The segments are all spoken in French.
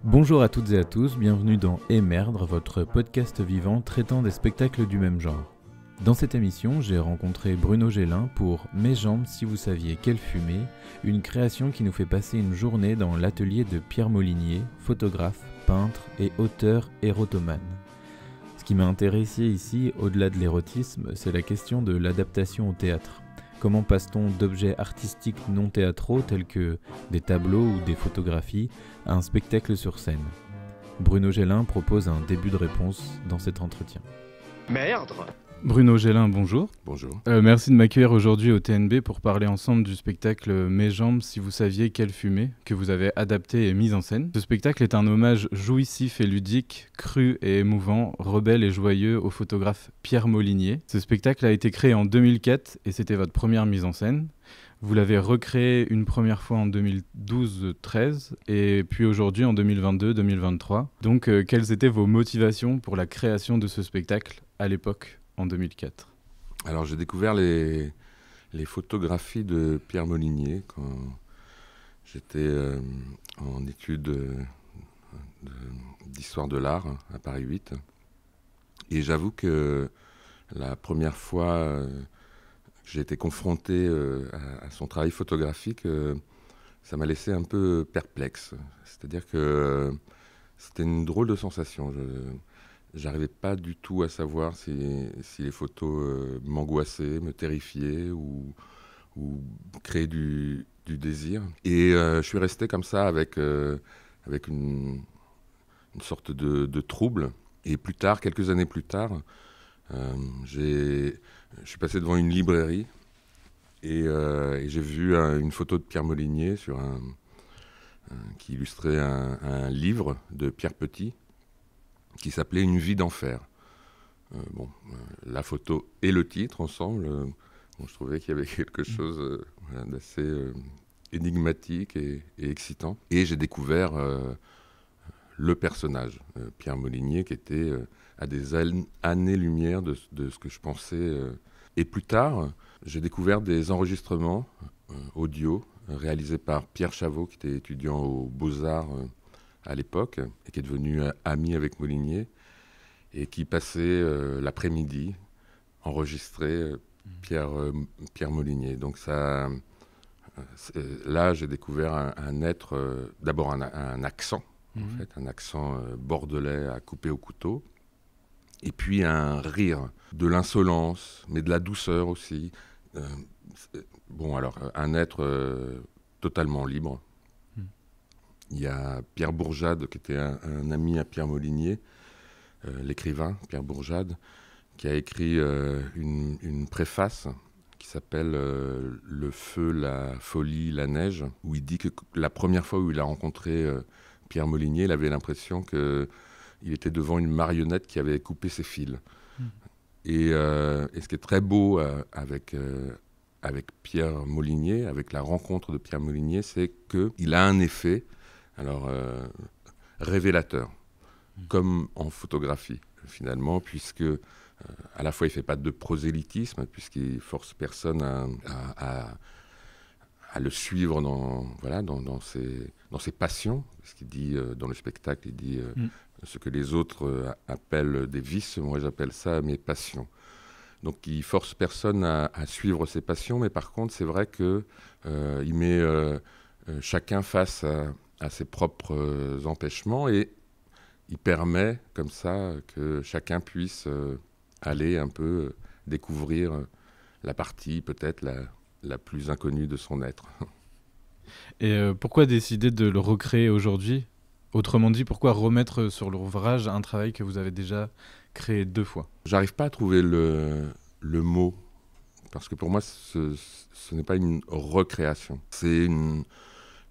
Bonjour à toutes et à tous, bienvenue dans Émerdre, votre podcast vivant traitant des spectacles du même genre. Dans cette émission, j'ai rencontré Bruno Gélin pour Mes jambes si vous saviez quelle fumée, une création qui nous fait passer une journée dans l'atelier de Pierre Molinier, photographe, peintre et auteur érotomane. Ce qui m'a intéressé ici, au-delà de l'érotisme, c'est la question de l'adaptation au théâtre. Comment passe-t-on d'objets artistiques non théâtraux tels que des tableaux ou des photographies à un spectacle sur scène? Bruno Gélin propose un début de réponse dans cet entretien. Merdre! Bruno Gélin, bonjour. Bonjour. Merci de m'accueillir aujourd'hui au TNB pour parler ensemble du spectacle Mes jambes si vous saviez quelle fumée, que vous avez adapté et mis en scène. Ce spectacle est un hommage jouissif et ludique, cru et émouvant, rebelle et joyeux au photographe Pierre Molinier. Ce spectacle a été créé en 2004 et c'était votre première mise en scène. Vous l'avez recréé une première fois en 2012-13 et puis aujourd'hui en 2022-2023. Donc quelles étaient vos motivations pour la création de ce spectacle à l'époque, en 2004? Alors j'ai découvert les photographies de Pierre Molinier quand j'étais en études d'histoire de l'art à Paris 8. Et j'avoue que la première fois que j'ai été confronté à son travail photographique, ça m'a laissé un peu perplexe. C'est-à-dire que c'était une drôle de sensation. J'arrivais pas du tout à savoir si les photos m'angoissaient, me terrifiaient ou créaient du désir. Et je suis resté comme ça avec une sorte de trouble. Et plus tard, quelques années plus tard, je suis passé devant une librairie et j'ai vu une photo de Pierre Molinier qui illustrait un livre de Pierre Petit qui s'appelait Une vie d'enfer. La photo et le titre ensemble, je trouvais qu'il y avait quelque chose d'assez énigmatique et excitant. Et j'ai découvert le personnage, Pierre Molinier, qui était à des années-lumière de ce que je pensais. Et plus tard, j'ai découvert des enregistrements audio réalisés par Pierre Chavot, qui était étudiant aux Beaux-Arts à l'époque, et qui est devenu ami avec Molinier, et qui passait l'après-midi enregistrer Pierre Molinier. Donc là, j'ai découvert un être, d'abord un accent, en fait, un accent bordelais à couper au couteau, et puis un rire, de l'insolence, mais de la douceur aussi. Un être totalement libre. Il y a Pierre Bourjade, qui était un ami à Pierre Molinier, l'écrivain Pierre Bourjade, qui a écrit une préface qui s'appelle Le feu, la folie, la neige, où il dit que la première fois où il a rencontré Pierre Molinier, il avait l'impression qu'il était devant une marionnette qui avait coupé ses fils. Et ce qui est très beau avec Pierre Molinier, avec la rencontre de Pierre Molinier, c'est qu'il a un effet révélateur, comme en photographie finalement, puisque à la fois il ne fait pas de prosélytisme, puisqu'il force personne à le suivre dans ses passions. Ce qu'il dit dans le spectacle, il dit ce que les autres appellent des vices, moi j'appelle ça mes passions. Donc il force personne à suivre ses passions, mais par contre c'est vrai qu'il met chacun face à ses propres empêchements, et il permet comme ça que chacun puisse aller un peu découvrir la partie peut-être la plus inconnue de son être. Et pourquoi décider de le recréer aujourd'hui? Autrement dit, pourquoi remettre sur l'ouvrage un travail que vous avez déjà créé 2 fois? J'arrive pas à trouver le mot, parce que pour moi ce n'est pas une recréation, c'est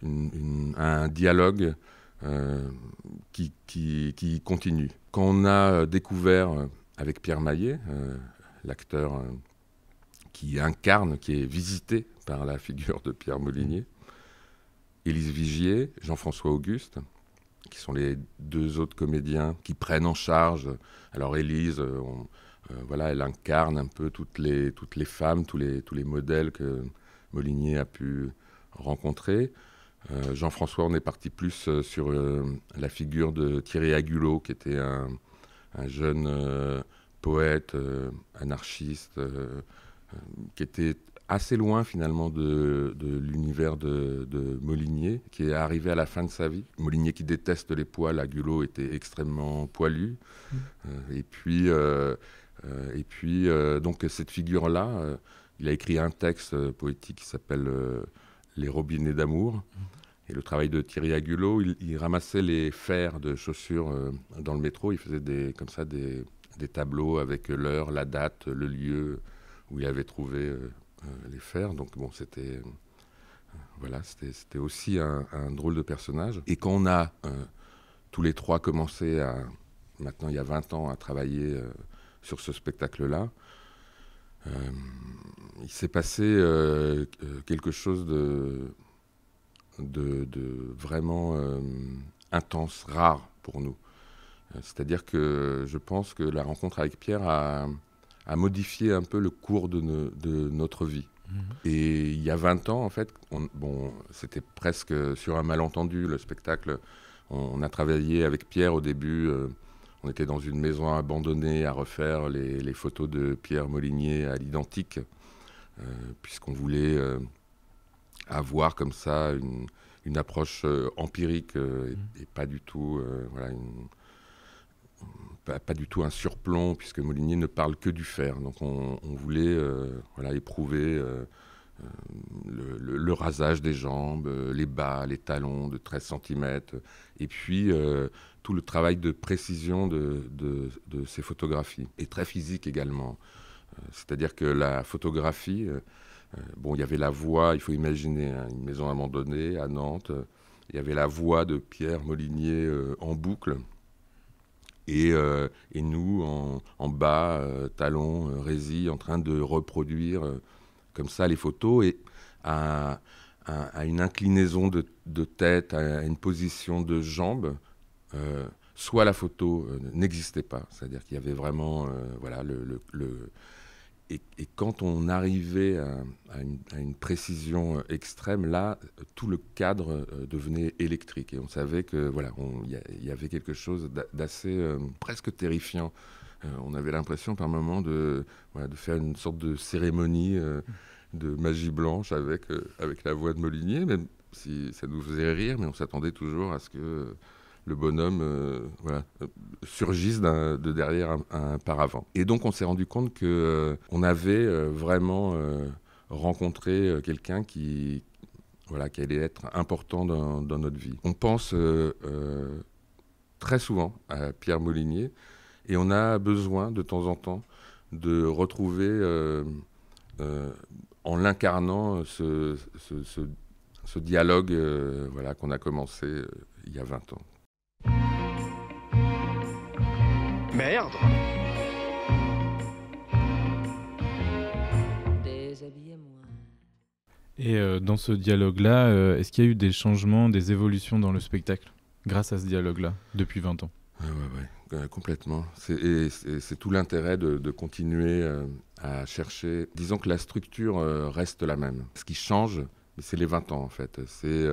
un dialogue qui continue. Quand on a découvert avec Pierre Maillet, l'acteur qui incarne, qui est visité par la figure de Pierre Molinier, Élise Vigier, Jean-François Auguste, qui sont les 2 autres comédiens qui prennent en charge. Alors Élise, elle incarne un peu toutes les femmes, tous les modèles que Molinier a pu rencontrer. Jean-François, on est parti plus sur la figure de Thierry Agulot, qui était un jeune poète, anarchiste, qui était assez loin finalement de l'univers de Molinier, qui est arrivé à la fin de sa vie. Molinier qui déteste les poils, Agulot était extrêmement poilu. Et puis donc cette figure-là, il a écrit un texte poétique qui s'appelle Les robinets d'amour. Et le travail de Thierry Agulot, il ramassait les fers de chaussures dans le métro. Il faisait des tableaux avec l'heure, la date, le lieu où il avait trouvé les fers. Donc bon, c'était aussi un drôle de personnage. Et quand on a tous les trois commencé maintenant il y a 20 ans, à travailler sur ce spectacle-là, il s'est passé quelque chose de vraiment intense, rare pour nous. C'est-à-dire que je pense que la rencontre avec Pierre a modifié un peu le cours de notre vie. Et il y a 20 ans, en fait, c'était presque sur un malentendu, le spectacle. On a travaillé avec Pierre au début. On était dans une maison abandonnée à refaire les photos de Pierre Molinier à l'identique, puisqu'on voulait avoir comme ça une approche empirique et pas du tout, pas du tout un surplomb, puisque Molinier ne parle que du fer. Donc on voulait éprouver le rasage des jambes, les bas, les talons de 13 cm, et puis tout le travail de précision de ces photographies, et très physique également. C'est-à-dire que la photographie, il y avait la voix, il faut imaginer une maison abandonnée à Nantes, il y avait la voix de Pierre Molinier en boucle, et nous en bas, talons, résille, en train de reproduire comme ça les photos, et à une inclinaison de tête, à une position de jambes, soit la photo n'existait pas, c'est-à-dire qu'il y avait vraiment et quand on arrivait à une précision extrême, là, tout le cadre devenait électrique. Et on savait que il y avait quelque chose d'assez presque terrifiant. On avait l'impression par moments de faire une sorte de cérémonie de magie blanche avec la voix de Molinier, même si ça nous faisait rire, mais on s'attendait toujours à ce que le bonhomme surgisse de derrière un paravent. Et donc on s'est rendu compte qu'on avait vraiment rencontré quelqu'un qui allait être important dans notre vie. On pense très souvent à Pierre Molinier, et on a besoin de temps en temps de retrouver en l'incarnant ce dialogue qu'on a commencé il y a 20 ans. Merde! Déshabillez-moi. Et dans ce dialogue-là, est-ce qu'il y a eu des changements, des évolutions dans le spectacle grâce à ce dialogue-là, depuis 20 ans? Complètement. C'est tout l'intérêt de continuer à chercher. Disons que la structure reste la même. Ce qui change, c'est les 20 ans en fait. C'est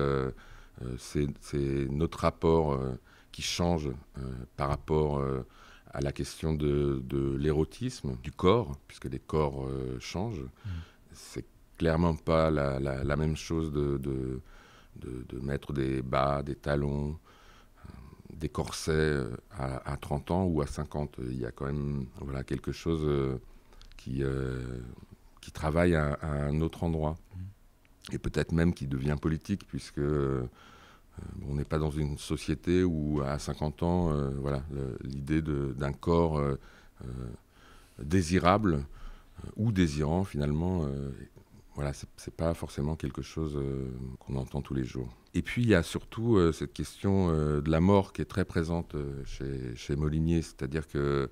notre rapport qui change par rapport à la question de l'érotisme, du corps, puisque les corps changent. C'est clairement pas la même chose de mettre des bas, des talons, des corsets à 30 ans ou à 50. Il y a quand même quelque chose qui travaille à un autre endroit. Et peut-être même qui devient politique, puisque on n'est pas dans une société où à 50 ans, l'idée d'un corps désirable ou désirant finalement, c'est pas forcément quelque chose qu'on entend tous les jours. Et puis il y a surtout cette question de la mort qui est très présente chez Molinier, c'est-à-dire que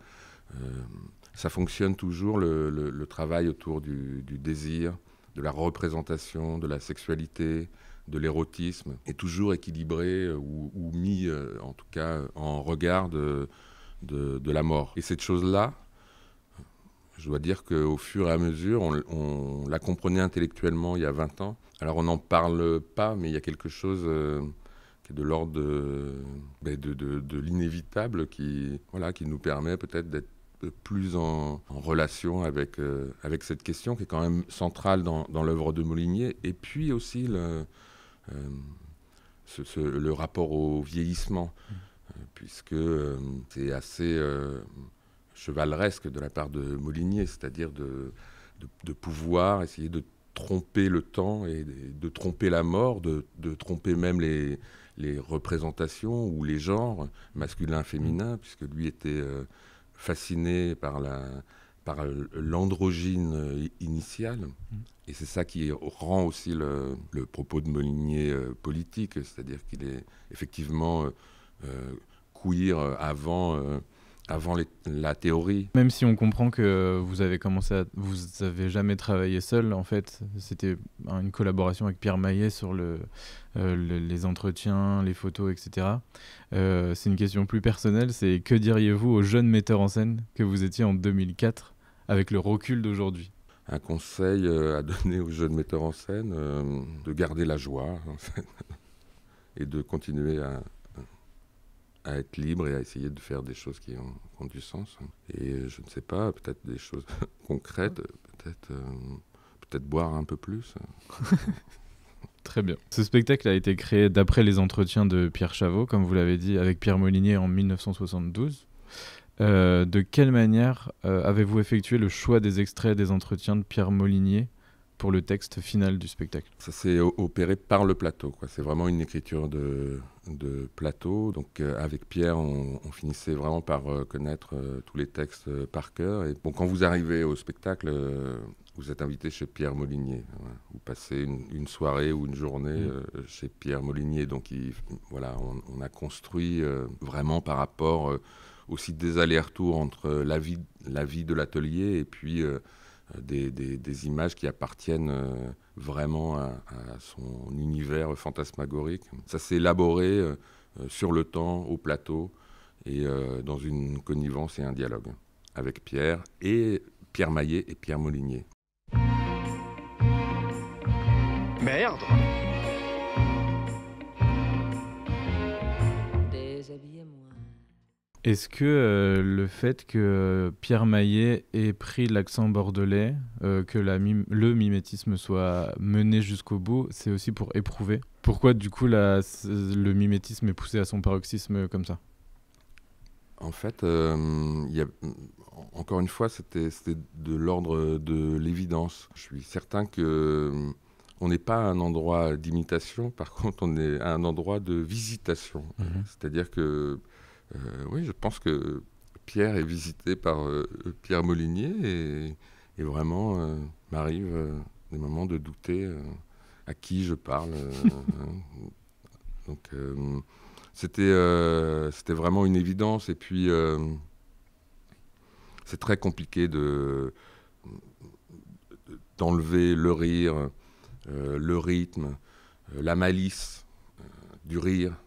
ça fonctionne toujours le travail autour du désir, de la représentation, de la sexualité, de l'érotisme, est toujours équilibré ou mis en tout cas en regard de la mort. Et cette chose-là, je dois dire qu'au fur et à mesure, on la comprenait intellectuellement il y a 20 ans. Alors on n'en parle pas, mais il y a quelque chose qui est de l'ordre de l'inévitable qui nous permet peut-être d'être plus en relation avec cette question qui est quand même centrale dans l'œuvre de Molinier. Et puis aussi le rapport au vieillissement, puisque c'est assez chevaleresque de la part de Molinier, c'est-à-dire de pouvoir essayer de tromper le temps et de tromper la mort, de tromper même les représentations ou les genres masculins, féminins, puisque lui était fasciné par l'androgyne initiale. Et c'est ça qui rend aussi le propos de Molinier politique, c'est-à-dire qu'il est effectivement queer avant la théorie. Même si on comprend que vous avez jamais travaillé seul, en fait, c'était une collaboration avec Pierre Maillet sur les entretiens, les photos, etc. C'est une question plus personnelle, c'est que diriez-vous au jeune metteur en scène que vous étiez en 2004 avec le recul d'aujourd'hui? Un conseil à donner aux jeunes metteurs en scène, de garder la joie en scène, et de continuer à être libre et à essayer de faire des choses qui ont du sens. Et je ne sais pas, peut-être des choses concrètes, peut-être boire un peu plus. Très bien. Ce spectacle a été créé d'après les entretiens de Pierre Chavot, comme vous l'avez dit, avec Pierre Molinier en 1972. De quelle manière avez-vous effectué le choix des extraits des entretiens de Pierre Molinier pour le texte final du spectacle? Ça s'est opéré par le plateau, quoi. C'est vraiment une écriture de plateau. Donc avec Pierre, on finissait vraiment par connaître tous les textes par cœur. Et bon, quand vous arrivez au spectacle, vous êtes invité chez Pierre Molinier. Vous passez une soirée ou une journée chez Pierre Molinier. Donc on a construit vraiment par rapport aussi des allers-retours entre la vie de l'atelier et puis des images qui appartiennent vraiment à son univers fantasmagorique. Ça s'est élaboré sur le temps, au plateau, et dans une connivence et un dialogue avec Pierre Maillet et Pierre Molinier. Merde! Est-ce que le fait que Pierre Maillet ait pris l'accent bordelais, que le mimétisme soit mené jusqu'au bout, c'est aussi pour éprouver? Pourquoi du coup le mimétisme est poussé à son paroxysme comme ça? En fait, encore une fois, c'était de l'ordre de l'évidence. Je suis certain que on n'est pas à un endroit d'imitation, par contre on est à un endroit de visitation. C'est-à-dire que oui, je pense que Pierre est visité par Pierre Molinier et vraiment m'arrive des moments de douter à qui je parle. Donc c'était vraiment une évidence. Et puis c'est très compliqué d'enlever le rire, le rythme, la malice du rire.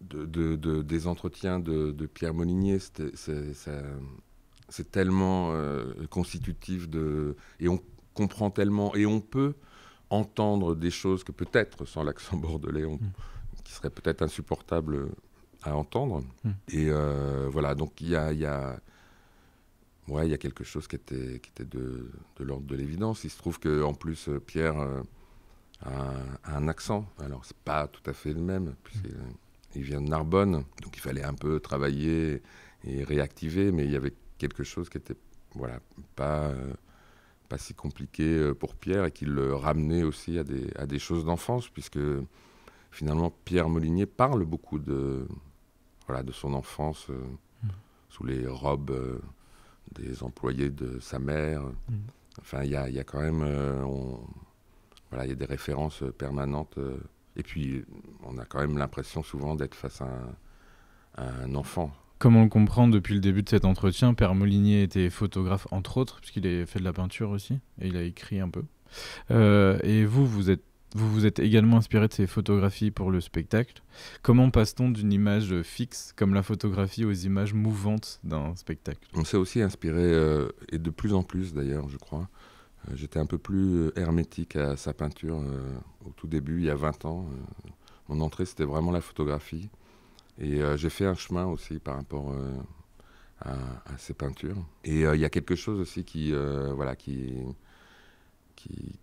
Des entretiens de Pierre Molinier, c'est tellement constitutif et on comprend tellement et on peut entendre des choses que peut-être sans l'accent bordelais qui serait peut-être insupportable à entendre. Et voilà, donc il y a quelque chose qui était de l'ordre de l'évidence. Il se trouve qu'en plus Pierre a un accent, alors c'est pas tout à fait le même puisqu'il vient de Narbonne, donc il fallait un peu travailler et réactiver, mais il y avait quelque chose qui était pas si compliqué pour Pierre et qui le ramenait aussi à des choses d'enfance, puisque finalement Pierre Molinier parle beaucoup de son enfance sous les robes des employés de sa mère. Enfin, il y a quand même il y a des références permanentes. Et puis, on a quand même l'impression souvent d'être face à un enfant. Comme on le comprend depuis le début de cet entretien, Pierre Molinier était photographe, entre autres, puisqu'il a fait de la peinture aussi, et il a écrit un peu. Et vous êtes Vous vous êtes également inspiré de ces photographies pour le spectacle. Comment passe-t-on d'une image fixe comme la photographie aux images mouvantes d'un spectacle ? On s'est aussi inspiré, et de plus en plus d'ailleurs, je crois. J'étais un peu plus hermétique à sa peinture au tout début, il y a 20 ans. Mon entrée, c'était vraiment la photographie. Et j'ai fait un chemin aussi par rapport à ses peintures. Et il y a quelque chose aussi qui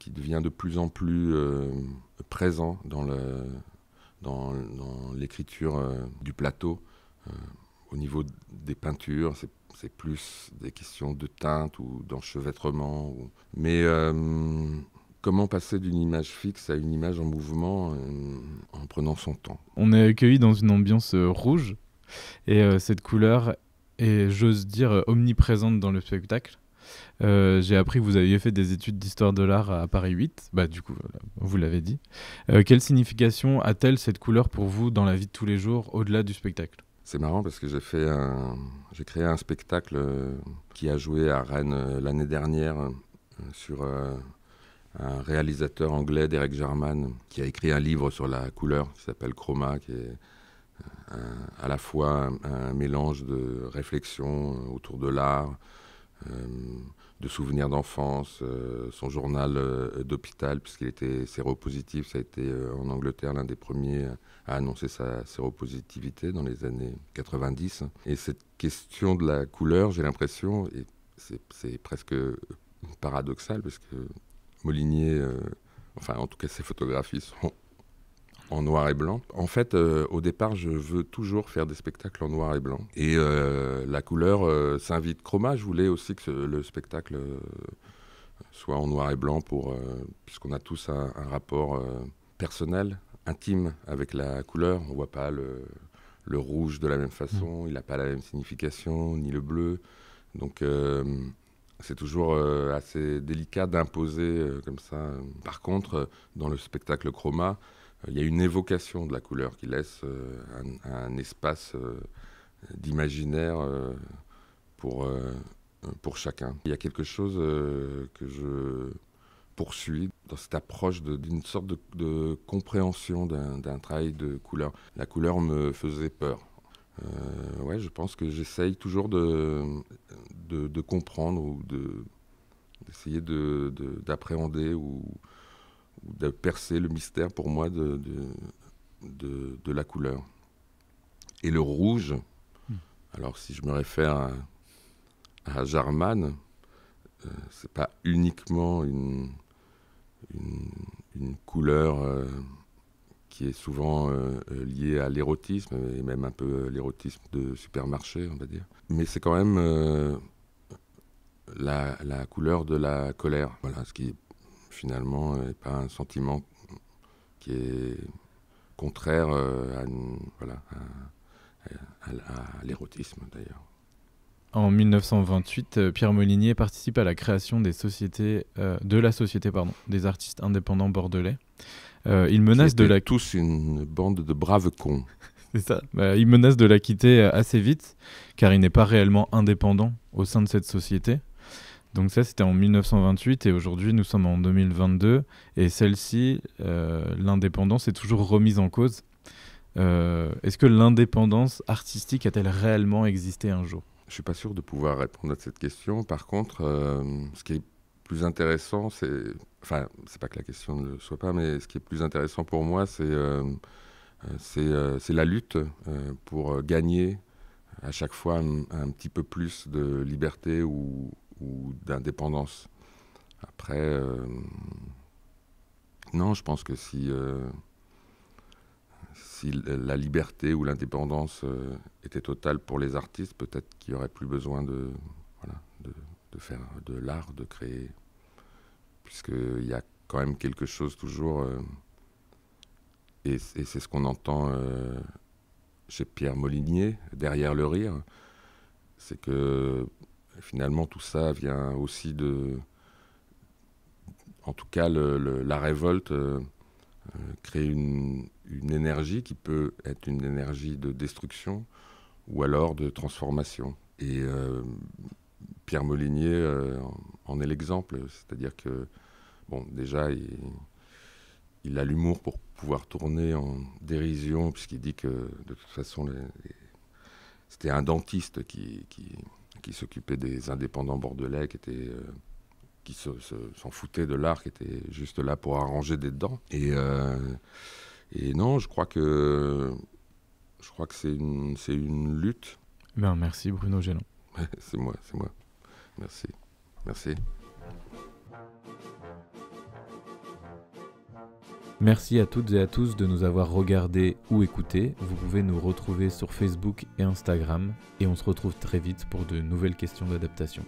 devient de plus en plus présent dans l'écriture du plateau. Au niveau des peintures, c'est plus des questions de teinte ou d'enchevêtrement. Mais comment passer d'une image fixe à une image en mouvement en prenant son temps ? On est accueilli dans une ambiance rouge et cette couleur est, j'ose dire, omniprésente dans le spectacle. J'ai appris que vous aviez fait des études d'histoire de l'art à Paris 8. Bah, du coup, vous l'avez dit. Quelle signification a-t-elle cette couleur pour vous dans la vie de tous les jours, au-delà du spectacle ? C'est marrant parce que j'ai créé un spectacle qui a joué à Rennes l'année dernière sur un réalisateur anglais, Derek Jarman, qui a écrit un livre sur la couleur qui s'appelle Chroma, qui est à la fois un mélange de réflexion autour de l'art, de souvenirs d'enfance, son journal d'hôpital, puisqu'il était séropositif. Ça a été en Angleterre l'un des premiers à annoncer sa séropositivité dans les années 90. Et cette question de la couleur, j'ai l'impression, et c'est presque paradoxal, parce que Molinier, enfin en tout cas ses photographies sont en noir et blanc. En fait, au départ, je veux toujours faire des spectacles en noir et blanc. Et la couleur s'invite. Chroma, je voulais aussi que le spectacle soit en noir et blanc, puisqu'on a tous un rapport personnel, intime avec la couleur. On ne voit pas le rouge de la même façon, il n'a pas la même signification, ni le bleu. Donc c'est toujours assez délicat d'imposer comme ça. Par contre, dans le spectacle Chroma, il y a une évocation de la couleur qui laisse un espace d'imaginaire pour chacun. Il y a quelque chose que je poursuis dans cette approche d'une sorte de compréhension d'un travail de couleur. La couleur me faisait peur. Ouais, je pense que j'essaye toujours de comprendre ou d'essayer d'appréhender ou de percer le mystère pour moi de la couleur. Et le rouge, alors si je me réfère à Jarman, c'est pas uniquement une couleur qui est souvent liée à l'érotisme, et même un peu l'érotisme de supermarché, on va dire. Mais c'est quand même la couleur de la colère. Voilà, ce qui finalement n'est pas un sentiment qui est contraire à l'érotisme d'ailleurs. En 1928, Pierre Molinier participe à la création de la Société des artistes indépendants bordelais. Il menace tous une bande de braves cons. C'est ça. Il menace de la quitter assez vite, car il n'est pas réellement indépendant au sein de cette société. Donc ça, c'était en 1928 et aujourd'hui, nous sommes en 2022. Et celle-ci, l'indépendance est toujours remise en cause. Est-ce que l'indépendance artistique a-t-elle réellement existé un jour ? Je ne suis pas sûr de pouvoir répondre à cette question. Par contre, ce qui est plus intéressant, c'est pas que la question ne le soit pas, mais ce qui est plus intéressant pour moi, c'est la lutte pour gagner à chaque fois un petit peu plus de liberté ou d'indépendance. Après, non, je pense que si la liberté ou l'indépendance était totale pour les artistes, peut-être qu'il n'y aurait plus besoin de faire de l'art, de créer, puisqu'il y a quand même quelque chose toujours, et c'est ce qu'on entend chez Pierre Molinier, derrière le rire, c'est que finalement tout ça vient aussi en tout cas la révolte crée une énergie qui peut être une énergie de destruction ou alors de transformation. Et Pierre Molinier en est l'exemple, c'est-à-dire que, bon, déjà, il a l'humour pour pouvoir tourner en dérision, puisqu'il dit que de toute façon, c'était un dentiste qui s'occupait des indépendants bordelais, qui s'en foutait de l'art, qui était juste là pour arranger des dents. Et non, je crois que c'est une lutte. Ben, merci Bruno Gélan. C'est moi. Merci. Merci à toutes et à tous de nous avoir regardés ou écoutés. Vous pouvez nous retrouver sur Facebook et Instagram. Et on se retrouve très vite pour de nouvelles questions d'adaptation.